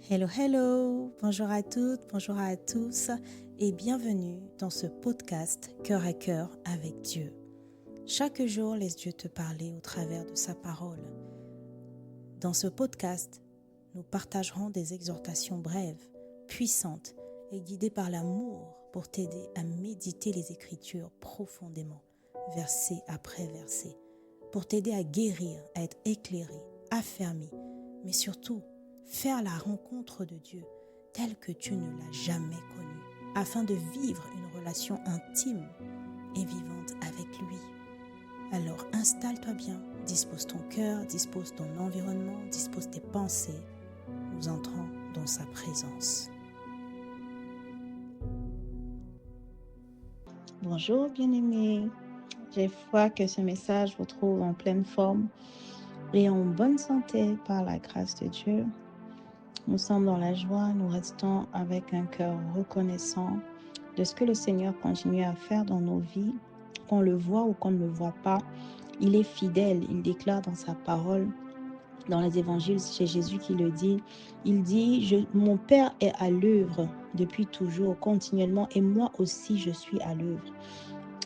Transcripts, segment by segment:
Hello, hello, bonjour à toutes, bonjour à tous et bienvenue dans ce podcast Cœur à cœur avec Dieu. Chaque jour, laisse Dieu te parler au travers de sa parole. Dans ce podcast, nous partagerons des exhortations brèves, puissantes et guidées par l'amour pour t'aider à méditer les Écritures profondément, verset après verset, pour t'aider à guérir, à être éclairé, affermi, mais surtout, faire la rencontre de Dieu telle que tu ne l'as jamais connu, afin de vivre une relation intime et vivante avec lui. Alors installe-toi bien, dispose ton cœur, dispose ton environnement, dispose tes pensées. Nous entrons dans sa présence. Bonjour bien-aimés, j'ai foi que ce message vous trouve en pleine forme et en bonne santé par la grâce de Dieu. Nous sommes dans la joie, nous restons avec un cœur reconnaissant de ce que le Seigneur continue à faire dans nos vies, qu'on le voit ou qu'on ne le voit pas. Il est fidèle, il déclare dans sa parole, dans les évangiles, c'est Jésus qui le dit. Il dit, mon Père est à l'œuvre depuis toujours, continuellement, et moi aussi je suis à l'œuvre.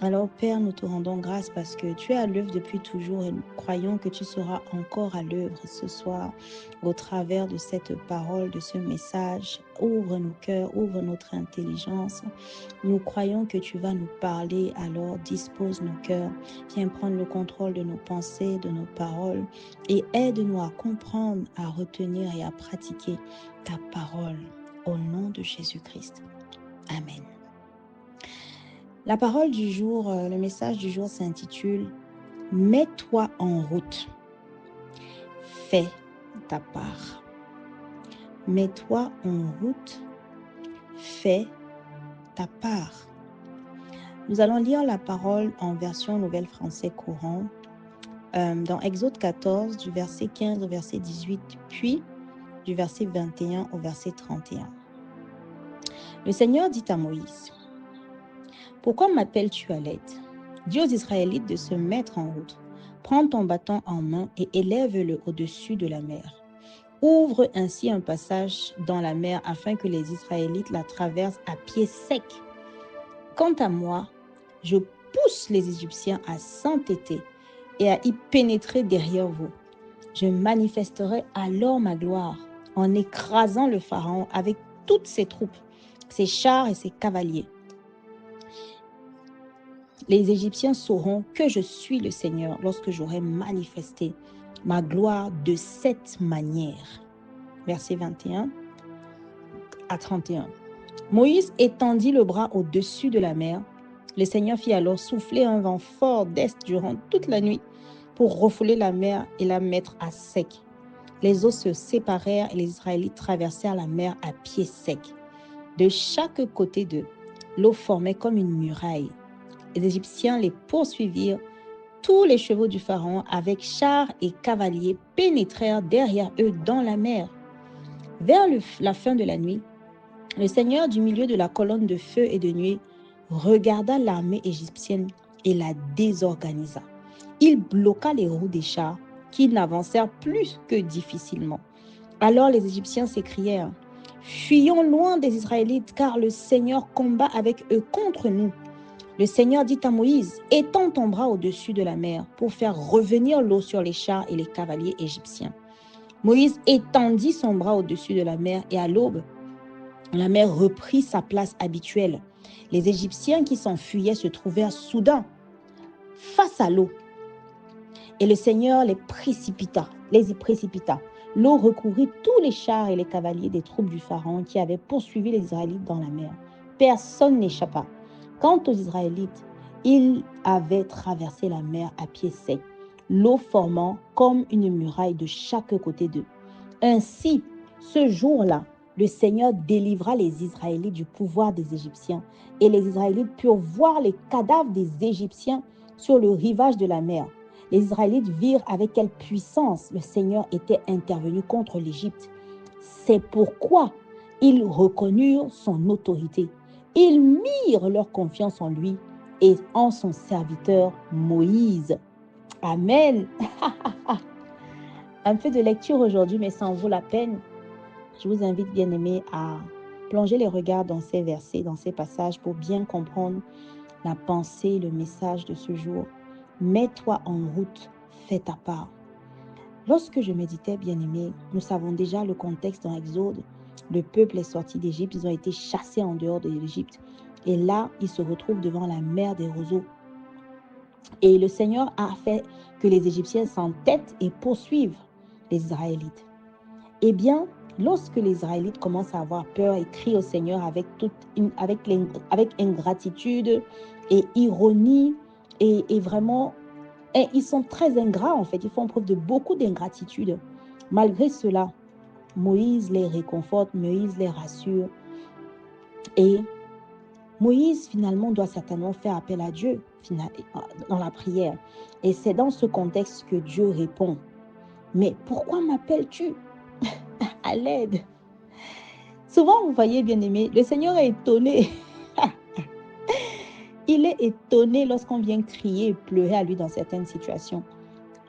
Alors Père, nous te rendons grâce parce que tu es à l'œuvre depuis toujours et nous croyons que tu seras encore à l'œuvre ce soir au travers de cette parole, de ce message. Ouvre nos cœurs, ouvre notre intelligence. Nous croyons que tu vas nous parler, alors dispose nos cœurs. Viens prendre le contrôle de nos pensées, de nos paroles et aide-nous à comprendre, à retenir et à pratiquer ta parole au nom de Jésus-Christ. Amen. La parole du jour, le message du jour s'intitule « Mets-toi en route, fais ta part ». Mets-toi en route, fais ta part. Nous allons lire la parole en version Nouvelle Français courant dans Exode 14 du verset 15 au verset 18, puis du verset 21 au verset 31. Le Seigneur dit à Moïse: « Pourquoi m'appelles-tu à l'aide? Dis aux Israélites de se mettre en route. Prends ton bâton en main et élève-le au-dessus de la mer. Ouvre ainsi un passage dans la mer afin que les Israélites la traversent à pied sec. Quant à moi, je pousse les Égyptiens à s'entêter et à y pénétrer derrière vous. Je manifesterai alors ma gloire en écrasant le Pharaon avec toutes ses troupes, ses chars et ses cavaliers. Les Égyptiens sauront que je suis le Seigneur lorsque j'aurai manifesté ma gloire de cette manière. » Verset 21 à 31. Moïse étendit le bras au-dessus de la mer. Le Seigneur fit alors souffler un vent fort d'est durant toute la nuit pour refouler la mer et la mettre à sec. Les eaux se séparèrent et les Israélites traversèrent la mer à pied sec. De chaque côté d'eux, l'eau formait comme une muraille. Les Égyptiens les poursuivirent. Tous les chevaux du Pharaon, avec chars et cavaliers, pénétrèrent derrière eux dans la mer. Vers la fin de la nuit, le Seigneur, du milieu de la colonne de feu et de nuée, regarda l'armée égyptienne et la désorganisa. Il bloqua les roues des chars qui n'avancèrent plus que difficilement. Alors les Égyptiens s'écrièrent: « Fuyons loin des Israélites, car le Seigneur combat avec eux contre nous. » Le Seigneur dit à Moïse: « Étends ton bras au-dessus de la mer pour faire revenir l'eau sur les chars et les cavaliers égyptiens. » Moïse étendit son bras au-dessus de la mer et à l'aube, la mer reprit sa place habituelle. Les Égyptiens qui s'enfuyaient se trouvèrent soudain face à l'eau. Et le Seigneur les y précipita. L'eau recouvrit tous les chars et les cavaliers des troupes du Pharaon qui avaient poursuivi les Israélites dans la mer. Personne n'échappa. Quant aux Israélites, ils avaient traversé la mer à pied sec, l'eau formant comme une muraille de chaque côté d'eux. Ainsi, ce jour-là, le Seigneur délivra les Israélites du pouvoir des Égyptiens, et les Israélites purent voir les cadavres des Égyptiens sur le rivage de la mer. Les Israélites virent avec quelle puissance le Seigneur était intervenu contre l'Égypte. C'est pourquoi ils reconnurent son autorité. Ils mirent leur confiance en lui et en son serviteur Moïse. Amen. Un peu de lecture aujourd'hui, mais ça en vaut la peine. Je vous invite, bien-aimés, à plonger les regards dans ces versets, dans ces passages, pour bien comprendre la pensée, le message de ce jour. Mets-toi en route, fais ta part. Lorsque je méditais, bien-aimés, nous savons déjà le contexte dans Exode. Le peuple est sorti d'Égypte, ils ont été chassés en dehors de l'Égypte. Et là, ils se retrouvent devant la mer des roseaux. Et le Seigneur a fait que les Égyptiens s'entêtent et poursuivent les Israélites. Eh bien, lorsque les Israélites commencent à avoir peur et crient au Seigneur avec ingratitude et ironie et vraiment, ils sont très ingrats en fait, ils font preuve de beaucoup d'ingratitude. Malgré cela, Moïse les réconforte, Moïse les rassure et Moïse finalement doit certainement faire appel à Dieu dans la prière. Et c'est dans ce contexte que Dieu répond. Mais pourquoi m'appelles-tu à l'aide? Souvent, vous voyez, bien-aimé, le Seigneur est étonné. Il est étonné lorsqu'on vient crier et pleurer à lui dans certaines situations,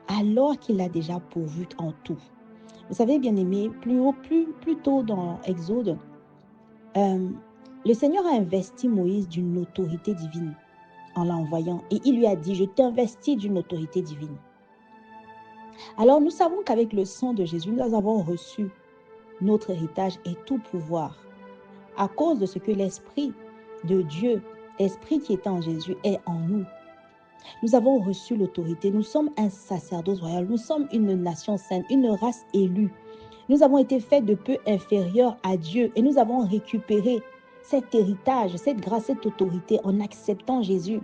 alors qu'il a déjà pourvu en tout. Vous savez, bien-aimé, plus tôt dans Exode, le Seigneur a investi Moïse d'une autorité divine en l'envoyant. Et il lui a dit, je t'investis d'une autorité divine. Alors, nous savons qu'avec le sang de Jésus, nous avons reçu notre héritage et tout pouvoir à cause de ce que l'Esprit de Dieu, l'Esprit qui est en Jésus, est en nous. Nous avons reçu l'autorité. Nous sommes un sacerdoce royal. Nous sommes une nation sainte, une race élue. Nous avons été faits de peu inférieurs à Dieu et nous avons récupéré cet héritage, cette grâce, cette autorité en acceptant Jésus.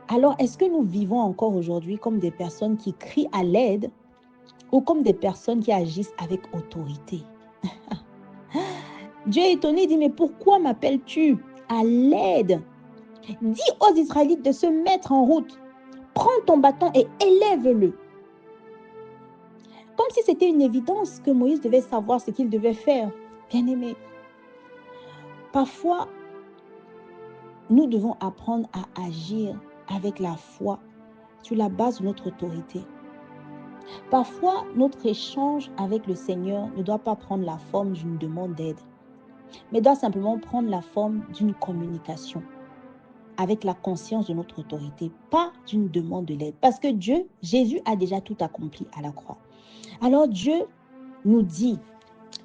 Alors, est-ce que nous vivons encore aujourd'hui comme des personnes qui crient à l'aide ou comme des personnes qui agissent avec autorité? Dieu est étonné, il dit, mais pourquoi m'appelles-tu à l'aide? Dis aux Israélites de se mettre en route. Prends ton bâton et élève-le. Comme si c'était une évidence que Moïse devait savoir ce qu'il devait faire. Bien-aimé, parfois, nous devons apprendre à agir avec la foi sur la base de notre autorité. Parfois, notre échange avec le Seigneur ne doit pas prendre la forme d'une demande d'aide, mais doit simplement prendre la forme d'une communication avec la conscience de notre autorité, pas d'une demande de l'aide. Parce que Jésus a déjà tout accompli à la croix. Alors Dieu nous dit,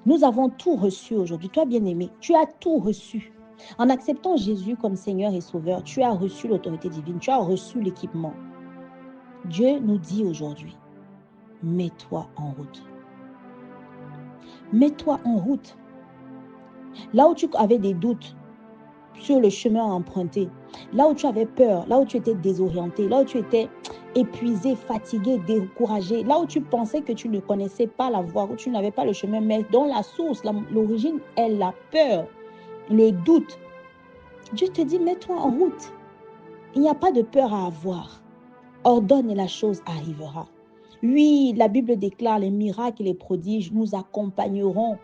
nous avons tout reçu aujourd'hui. Toi, bien-aimé, tu as tout reçu. En acceptant Jésus comme Seigneur et Sauveur, tu as reçu l'autorité divine, tu as reçu l'équipement. Dieu nous dit aujourd'hui, mets-toi en route. Mets-toi en route. Là où tu avais des doutes sur le chemin à emprunter, là où tu avais peur, là où tu étais désorienté, là où tu étais épuisé, fatigué, découragé, là où tu pensais que tu ne connaissais pas la voie, où tu n'avais pas le chemin, mais dont la source, l'origine est la peur, le doute. Dieu te dit, mets-toi en route. Il n'y a pas de peur à avoir. Ordonne et la chose arrivera. Oui, la Bible déclare les miracles et les prodiges nous accompagneront.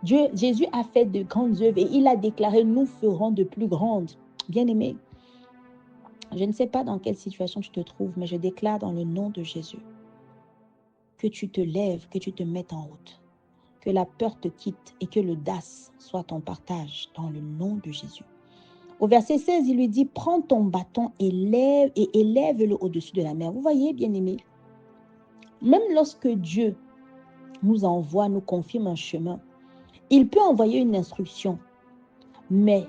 Jésus a fait de grandes œuvres et il a déclaré, nous ferons de plus grandes. Bien-aimé, je ne sais pas dans quelle situation tu te trouves, mais je déclare dans le nom de Jésus que tu te lèves, que tu te mettes en route, que la peur te quitte et que l'audace soit ton partage dans le nom de Jésus. Au verset 16, il lui dit, prends ton bâton et élève-le au-dessus de la mer. Vous voyez, bien-aimé, même lorsque Dieu nous envoie, nous confirme un chemin, il peut envoyer une instruction, mais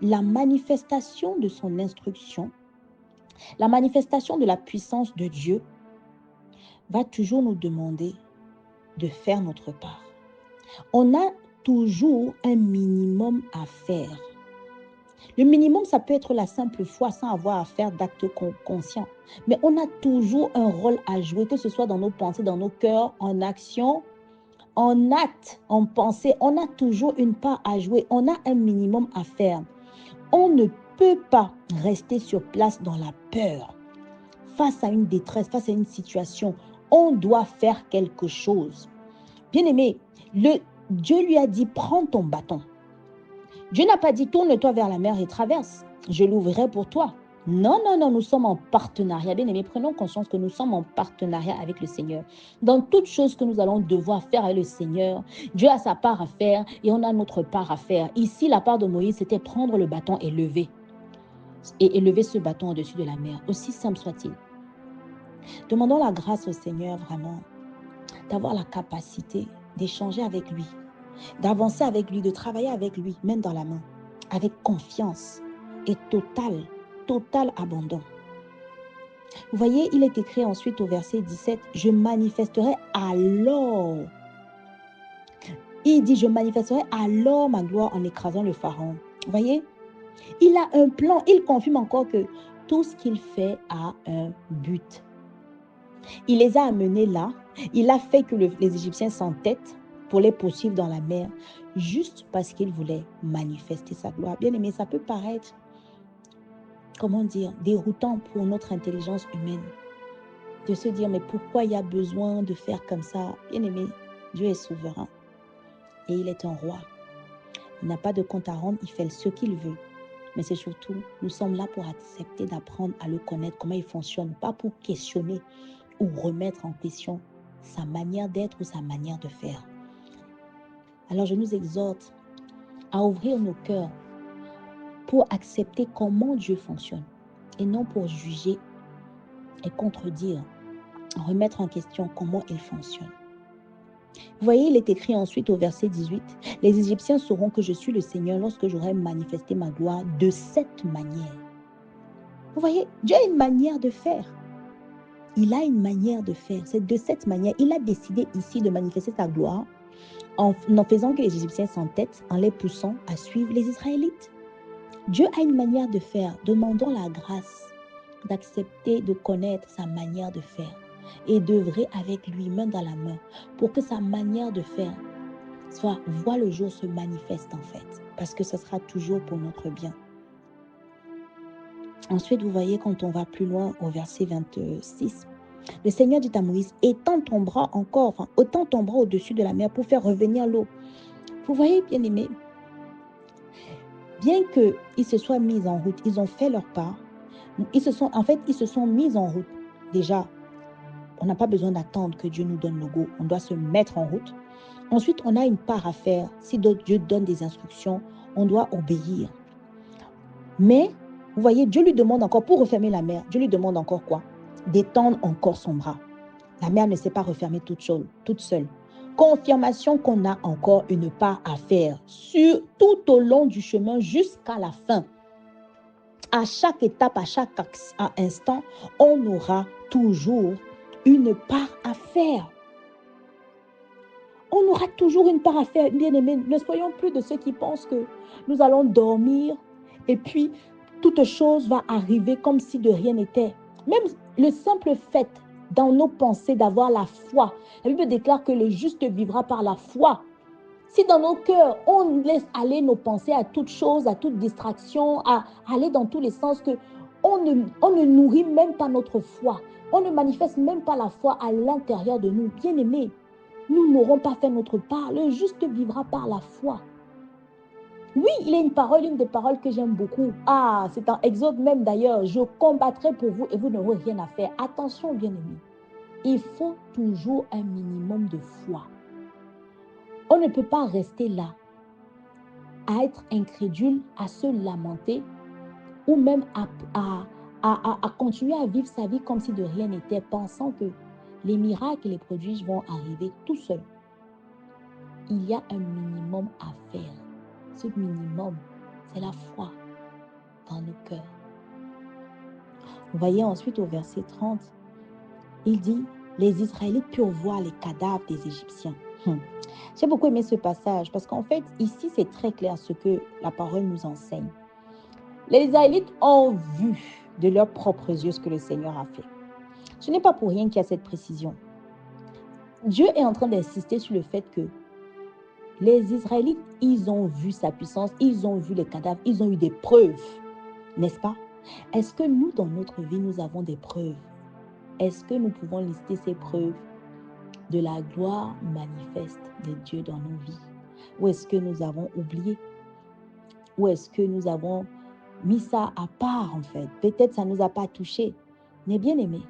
la manifestation de son instruction, la manifestation de la puissance de Dieu va toujours nous demander de faire notre part. On a toujours un minimum à faire. Le minimum, ça peut être la simple foi sans avoir à faire d'actes conscients. Mais on a toujours un rôle à jouer, que ce soit dans nos pensées, dans nos cœurs, en action, en acte, en pensée. On a toujours une part à jouer. On a un minimum à faire. On ne peut pas rester sur place dans la peur. Face à une détresse, face à une situation, on doit faire quelque chose. Bien-aimé, Dieu lui a dit, prends ton bâton. Dieu n'a pas dit, tourne-toi vers la mer et traverse. Je l'ouvrirai pour toi. Non, non, non, nous sommes en partenariat. Bien aimé, prenons conscience que nous sommes en partenariat avec le Seigneur. Dans toute chose que nous allons devoir faire avec le Seigneur, Dieu a sa part à faire et on a notre part à faire. Ici, la part de Moïse, c'était prendre le bâton et lever ce bâton au-dessus de la mer, aussi simple soit-il. Demandons la grâce au Seigneur vraiment d'avoir la capacité d'échanger avec lui, d'avancer avec lui, de travailler avec lui, main dans la main, avec confiance et total abandon. Vous voyez, il est écrit ensuite au verset 17, « Je manifesterai alors ». Il dit, « Je manifesterai alors ma gloire en écrasant le Pharaon ». Vous voyez, il a un plan. Il confirme encore que tout ce qu'il fait a un but. Il les a amenés là. Il a fait que les Égyptiens s'entêtent pour les poursuivre dans la mer, juste parce qu'il voulait manifester sa gloire. Bien aimé, ça peut paraître, comment dire, déroutant pour notre intelligence humaine, de se dire, mais pourquoi il y a besoin de faire comme ça? Bien aimé, Dieu est souverain et il est un roi. Il n'a pas de compte à rendre, il fait ce qu'il veut. Mais c'est surtout, nous sommes là pour accepter d'apprendre à le connaître, comment il fonctionne, pas pour questionner ou remettre en question sa manière d'être ou sa manière de faire. Alors je nous exhorte à ouvrir nos cœurs pour accepter comment Dieu fonctionne et non pour juger et contredire, remettre en question comment il fonctionne. Vous voyez, il est écrit ensuite au verset 18, « Les Égyptiens sauront que je suis le Seigneur lorsque j'aurai manifesté ma gloire de cette manière. » Vous voyez, Dieu a une manière de faire. Il a une manière de faire. C'est de cette manière. Il a décidé ici de manifester sa gloire en faisant que les Égyptiens s'entêtent, en les poussant à suivre les Israélites. Dieu a une manière de faire. Demandons la grâce d'accepter, de connaître sa manière de faire et d'œuvrer avec lui, main dans la main, pour que sa manière de faire voit le jour se manifeste en fait, parce que ce sera toujours pour notre bien. Ensuite, vous voyez, quand on va plus loin au verset 26, le Seigneur dit à Moïse, étends ton bras au-dessus de la mer pour faire revenir l'eau. Vous voyez, bien aimé, bien qu'ils se soient mis en route, ils ont fait leur part. Ils se sont mis en route. Déjà, on n'a pas besoin d'attendre que Dieu nous donne le go. On doit se mettre en route. Ensuite, on a une part à faire. Si Dieu donne des instructions, on doit obéir. Mais, vous voyez, Dieu lui demande encore, pour refermer la mer, Dieu lui demande encore quoi? D'étendre encore son bras. La mer ne s'est pas refermée toute seule. Confirmation qu'on a encore une part à faire tout au long du chemin jusqu'à la fin. À chaque étape, à chaque instant, on aura toujours une part à faire. On aura toujours une part à faire, bien aimé. Ne soyons plus de ceux qui pensent que nous allons dormir et puis toute chose va arriver comme si de rien n'était. Même le simple fait dans nos pensées d'avoir la foi. La Bible déclare que le juste vivra par la foi. Si dans nos cœurs, on laisse aller nos pensées à toute chose, à toute distraction, à aller dans tous les sens, que on ne nourrit même pas notre foi. On ne manifeste même pas la foi à l'intérieur de nous. Bien-aimés, nous n'aurons pas fait notre part. Le juste vivra par la foi. Oui, il y a une des paroles que j'aime beaucoup. Ah, c'est en Exode même d'ailleurs. Je combattrai pour vous et vous n'aurez rien à faire. Attention, bien-aimés. Il faut toujours un minimum de foi. On ne peut pas rester là, à être incrédule, à se lamenter ou même à continuer à vivre sa vie comme si de rien n'était, pensant que les miracles et les prodiges vont arriver tout seuls. Il y a un minimum à faire. Ce minimum, c'est la foi dans nos cœurs. Vous voyez ensuite au verset 30, il dit, les Israélites purent voir les cadavres des Égyptiens. J'ai beaucoup aimé ce passage parce qu'en fait, ici, c'est très clair ce que la parole nous enseigne. Les Israélites ont vu de leurs propres yeux ce que le Seigneur a fait. Ce n'est pas pour rien qu'il y a cette précision. Dieu est en train d'insister sur le fait que les Israélites, ils ont vu sa puissance, ils ont vu les cadavres, ils ont eu des preuves, n'est-ce pas? Est-ce que nous, dans notre vie, nous avons des preuves? Est-ce que nous pouvons lister ces preuves de la gloire manifeste de Dieu dans nos vies? Ou est-ce que nous avons oublié? Ou est-ce que nous avons mis ça à part, en fait. Peut-être ça ne nous a pas touchés. Mais bien aimé,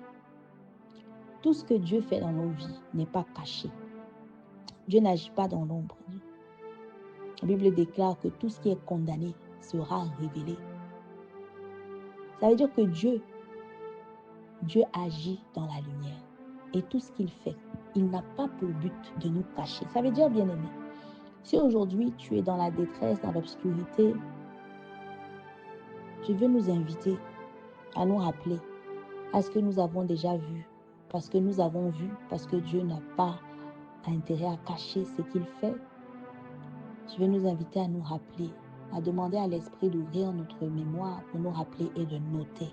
tout ce que Dieu fait dans nos vies n'est pas caché. Dieu n'agit pas dans l'ombre. La Bible déclare que tout ce qui est condamné sera révélé. Ça veut dire que Dieu agit dans la lumière. Et tout ce qu'il fait, il n'a pas pour but de nous cacher. Ça veut dire, bien aimé, si aujourd'hui tu es dans la détresse, dans l'obscurité, je veux nous inviter à nous rappeler à ce que nous avons déjà vu. Parce que nous avons vu, parce que Dieu n'a pas intérêt à cacher ce qu'il fait. Je veux nous inviter à nous rappeler, à demander à l'Esprit d'ouvrir notre mémoire pour nous rappeler et de noter.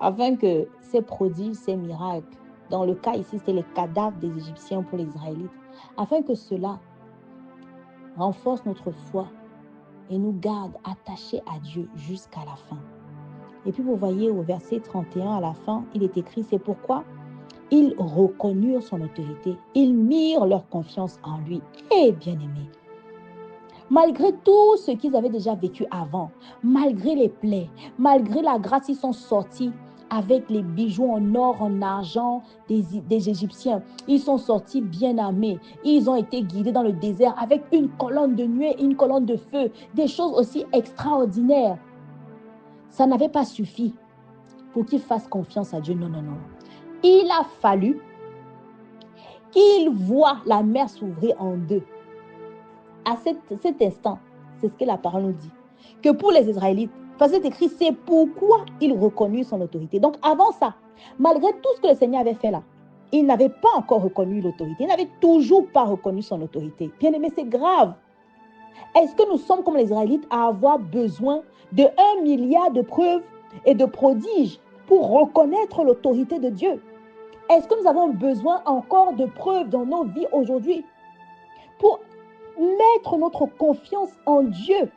Afin que ces prodiges, ces miracles, dans le cas ici, c'est les cadavres des Égyptiens pour les Israélites, afin que cela renforce notre foi et nous garde attachés à Dieu jusqu'à la fin. Et puis vous voyez au verset 31 à la fin, il est écrit, c'est pourquoi ils reconnurent son autorité, ils mirent leur confiance en lui. Et bien aimé, malgré tout ce qu'ils avaient déjà vécu avant, malgré les plaies, malgré la grâce, ils sont sortis avec les bijoux en or, en argent des Égyptiens. Ils sont sortis bien armés. Ils ont été guidés dans le désert avec une colonne de nuée, une colonne de feu, des choses aussi extraordinaires. Ça n'avait pas suffi pour qu'ils fassent confiance à Dieu. Non, non, non. Il a fallu qu'ils voient la mer s'ouvrir en deux. À cet instant, c'est ce que la parole nous dit. Que pour les Israélites, parce que c'est écrit, c'est pourquoi ils reconnurent son autorité. Donc avant ça, malgré tout ce que le Seigneur avait fait là, ils n'avaient pas encore reconnu l'autorité. Ils n'avaient toujours pas reconnu son autorité. Bien aimé, c'est grave. Est-ce que nous sommes comme les Israélites à avoir besoin de 1 milliard de preuves et de prodiges pour reconnaître l'autorité de Dieu? Est-ce que nous avons besoin encore de preuves dans nos vies aujourd'hui pour mettre notre confiance en Dieu?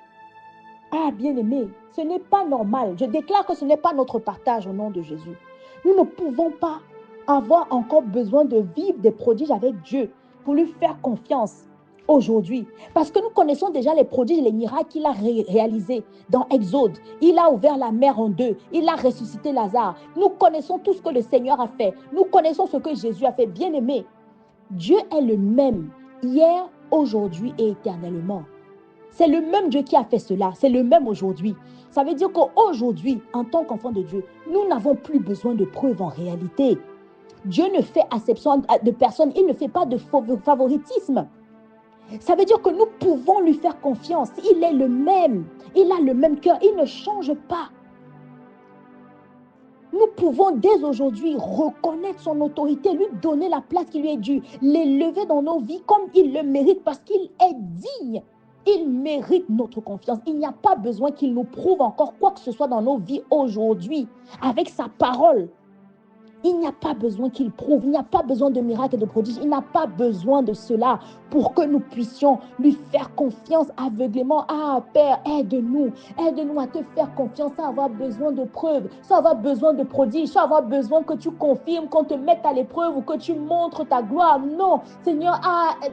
Ah, bien-aimé, ce n'est pas normal. Je déclare que ce n'est pas notre partage au nom de Jésus. Nous ne pouvons pas avoir encore besoin de vivre des prodiges avec Dieu pour lui faire confiance aujourd'hui. Parce que nous connaissons déjà les prodiges et les miracles qu'il a réalisés dans Exode. Il a ouvert la mer en deux. Il a ressuscité Lazare. Nous connaissons tout ce que le Seigneur a fait. Nous connaissons ce que Jésus a fait. Bien-aimé, Dieu est le même hier, aujourd'hui et éternellement. C'est le même Dieu qui a fait cela. C'est le même aujourd'hui. Ça veut dire qu'aujourd'hui, en tant qu'enfant de Dieu, nous n'avons plus besoin de preuves en réalité. Dieu ne fait acception de personne. Il ne fait pas de favoritisme. Ça veut dire que nous pouvons lui faire confiance. Il est le même. Il a le même cœur. Il ne change pas. Nous pouvons dès aujourd'hui reconnaître son autorité, lui donner la place qui lui est due, l'élever dans nos vies comme il le mérite parce qu'il est digne. Il mérite notre confiance. Il n'y a pas besoin qu'il nous prouve encore quoi que ce soit dans nos vies aujourd'hui avec sa parole. Il n'y a pas besoin qu'il prouve, il n'y a pas besoin de miracles et de prodiges, il n'a pas besoin de cela pour que nous puissions lui faire confiance aveuglément. Ah Père, aide-nous à te faire confiance sans avoir besoin de preuves, sans avoir besoin de prodiges, sans avoir besoin que tu confirmes, qu'on te mette à l'épreuve ou que tu montres ta gloire. Non, Seigneur,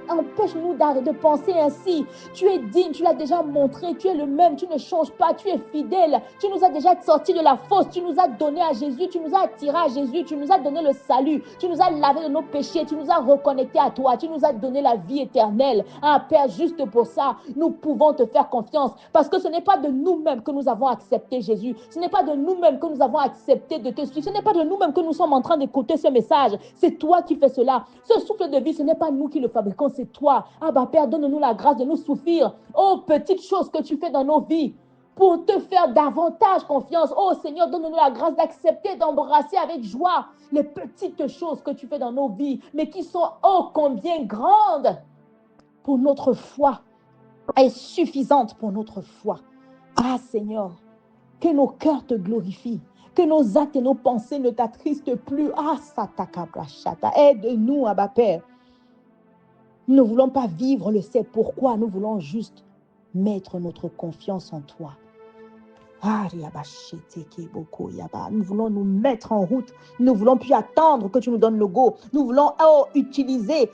empêche-nous de penser ainsi. Tu es digne, tu l'as déjà montré, tu es le même, tu ne changes pas, tu es fidèle, tu nous as déjà sortis de la fosse, tu nous as donné à Jésus, tu nous as attirés à Jésus, tu nous as donné le salut, tu nous as lavé de nos péchés, tu nous as reconnectés à toi, tu nous as donné la vie éternelle. Ah Père, juste pour ça, nous pouvons te faire confiance parce que ce n'est pas de nous-mêmes que nous avons accepté Jésus, ce n'est pas de nous-mêmes que nous avons accepté de te suivre, ce n'est pas de nous-mêmes que nous sommes en train d'écouter ce message, c'est toi qui fais cela. Ce souffle de vie, ce n'est pas nous qui le fabriquons, c'est toi. Ah bah Père, donne-nous la grâce de nous souffrir. Oh, petites choses que tu fais dans nos vies pour te faire davantage confiance. Oh Seigneur, donne-nous la grâce d'accepter, d'embrasser avec joie les petites choses que tu fais dans nos vies, mais qui sont oh combien grandes pour notre foi et suffisantes pour notre foi. Ah Seigneur, que nos cœurs te glorifient, que nos actes et nos pensées ne t'attristent plus. Ah Satakabrachata, aide-nous, Abba Père. Nous ne voulons pas vivre le c'est pourquoi, nous voulons juste mettre notre confiance en toi. Nous voulons nous mettre en route. Nous ne voulons plus attendre que tu nous donnes le go. Nous voulons utiliser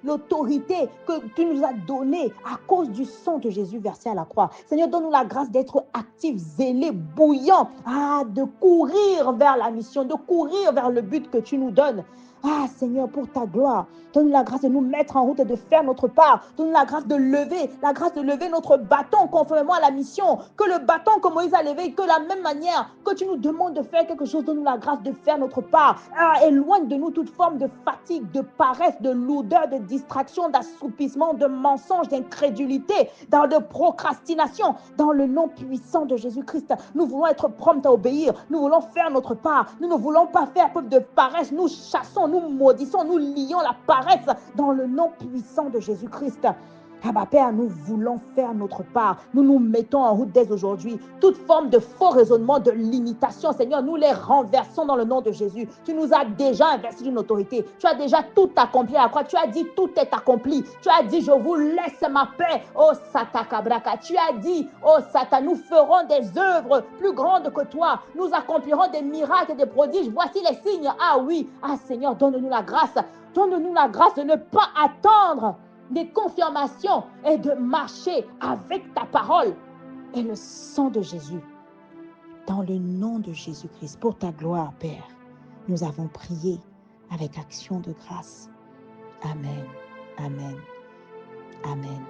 l'autorité que tu nous as donnée à cause du sang de Jésus versé à la croix. Seigneur, donne-nous la grâce d'être actifs, zélés, bouillants, de courir vers la mission, de courir vers le but que tu nous donnes. Seigneur, pour ta gloire, donne-nous la grâce de nous mettre en route et de faire notre part. Donne-nous la grâce de lever notre bâton conformément à la mission. Que le bâton que Moïse a levé, que de la même manière que tu nous demandes de faire quelque chose, donne-nous la grâce de faire notre part. Éloigne de nous toute forme de fatigue, de paresse, de lourdeur, de distraction, d'assoupissement, de mensonge, d'incrédulité, de procrastination. Dans le nom puissant de Jésus-Christ, nous voulons être prompts à obéir. Nous voulons faire notre part. Nous ne voulons pas faire preuve de paresse. Nous chassons, nous maudissons, nous lions la paresse dans le nom puissant de Jésus-Christ. Père, nous voulons faire notre part. Nous nous mettons en route dès aujourd'hui. Toute forme de faux raisonnement, de limitation, Seigneur, nous les renversons dans le nom de Jésus. Tu nous as déjà investi d'une autorité. Tu as déjà tout accompli à la croix. Tu as dit tout est accompli. Tu as dit je vous laisse ma paix. Oh Satakabraka. Tu as dit oh Satan, nous ferons des œuvres plus grandes que toi. Nous accomplirons des miracles et des prodiges. Voici les signes. Oui. Seigneur, donne-nous la grâce. Donne-nous la grâce de ne pas attendre des confirmations et de marcher avec ta parole et le sang de Jésus. Dans le nom de Jésus-Christ, pour ta gloire, Père, nous avons prié avec action de grâce. Amen, amen, amen.